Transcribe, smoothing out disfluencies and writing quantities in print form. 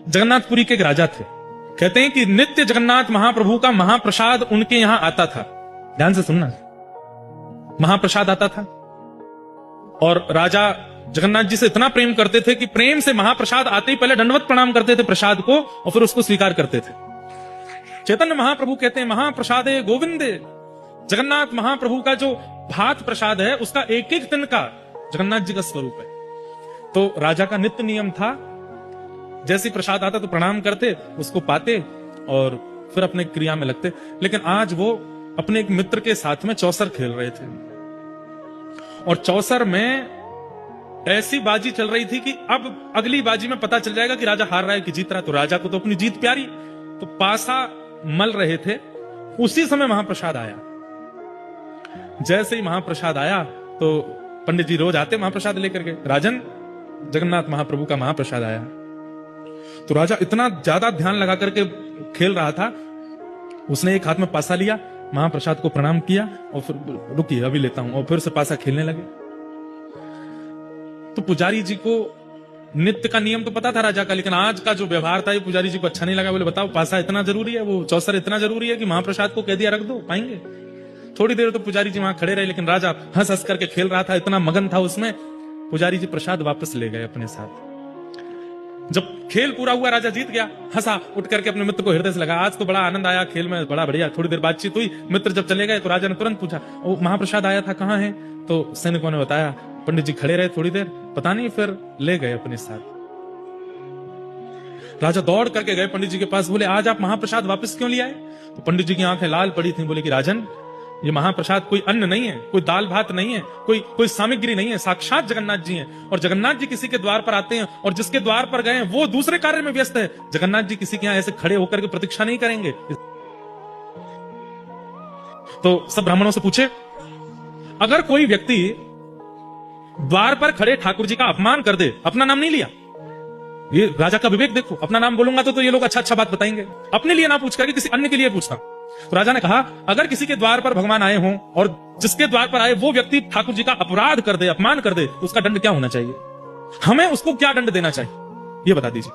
जगन्नाथपुरी के एक राजा थे। कहते हैं कि नित्य जगन्नाथ महाप्रभु का महाप्रसाद उनके यहां आता था। ध्यान से सुनना, महाप्रसाद आता था और राजा जगन्नाथ जी से इतना प्रेम करते थे कि प्रेम से महाप्रसाद आते ही पहले दंडवत प्रणाम करते थे प्रसाद को और फिर उसको स्वीकार करते थे। चैतन्य महाप्रभु कहते हैं महाप्रसादे गोविंदे, जगन्नाथ महाप्रभु का जो भात प्रसाद है उसका एक एक दिन का जगन्नाथ जी का स्वरूप है। तो राजा का नित्य नियम था, जैसे प्रसाद आता तो प्रणाम करते, उसको पाते और फिर अपने क्रिया में लगते। लेकिन आज वो अपने एक मित्र के साथ में चौसर खेल रहे थे और चौसर में ऐसी बाजी चल रही थी कि अब अगली बाजी में पता चल जाएगा कि राजा हार रहा है कि जीत रहा है। तो राजा को तो अपनी जीत प्यारी, तो पासा मल रहे थे। उसी समय महाप्रसाद आया। जैसे ही महाप्रसाद आया तो पंडित जी रोज आते महाप्रसाद लेकर के, राजन जगन्नाथ महाप्रभु का महाप्रसाद आया। तो राजा इतना ज्यादा ध्यान लगा करके खेल रहा था, उसने एक हाथ में पासा लिया, महाप्रसाद को प्रणाम किया और फिर रुकिए अभी लेता हूं, और फिर से पासा खेलने लगे। तो पुजारी जी को नित्य का नियम तो पता था राजा का, लेकिन आज का जो व्यवहार था ये पुजारी जी को अच्छा नहीं लगा। बोले बताओ पासा इतना जरूरी है, वो चौसर इतना जरूरी है कि महाप्रसाद को कह दिया रख दो, पाएंगे? थोड़ी देर तो पुजारी जी वहां खड़े रहे, लेकिन राजा हंस हंस करके खेल रहा था, इतना मगन था उसमें। पुजारी जी प्रसाद वापस ले गए अपने साथ। जब खेल पूरा हुआ, राजा जीत गया, हंसा, उठ करके अपने मित्र को हृदय से लगा, आज तो बड़ा आनंद आया खेल में, बड़ा बढ़िया। थोड़ी देर बातचीत हुई, मित्र जब चले गए तो राजा ने तुरंत पूछा वो महाप्रसाद आया था कहां है? तो सैनिकों ने बताया, पंडित जी खड़े रहे थोड़ी देर, पता नहीं, फिर ले गए अपने साथ। राजा दौड़ करके गए पंडित जी के पास, बोले आज आप महाप्रसाद वापस क्यों ले आए? तो पंडित जी की आंखें लाल पड़ी थी, बोले कि राजन ये महाप्रसाद कोई अन्न नहीं है, कोई दाल भात नहीं है, कोई सामग्री नहीं है, साक्षात जगन्नाथ जी हैं। और जगन्नाथ जी किसी के द्वार पर आते हैं और जिसके द्वार पर गए वो दूसरे कार्य में व्यस्त है। जगन्नाथ जी किसी के यहां ऐसे खड़े होकर के प्रतीक्षा नहीं करेंगे। तो सब ब्राह्मणों से पूछे, अगर कोई व्यक्ति द्वार पर खड़े ठाकुर जी का अपमान कर दे, अपना नाम नहीं लिया, ये राजा का विवेक देखो, अपना नाम बोलूंगा तो ये लोग अच्छा अच्छा बात बताएंगे, अपने लिए ना पूछ करके किसी अन्य के लिए पूछता। तो राजा ने कहा अगर किसी के द्वार पर भगवान आए हों और जिसके द्वार पर आए वो व्यक्ति ठाकुर जी का अपराध कर दे, अपमान कर दे, तो उसका दंड क्या होना चाहिए? हमें उसको क्या दंड देना चाहिए, ये बता दीजिए।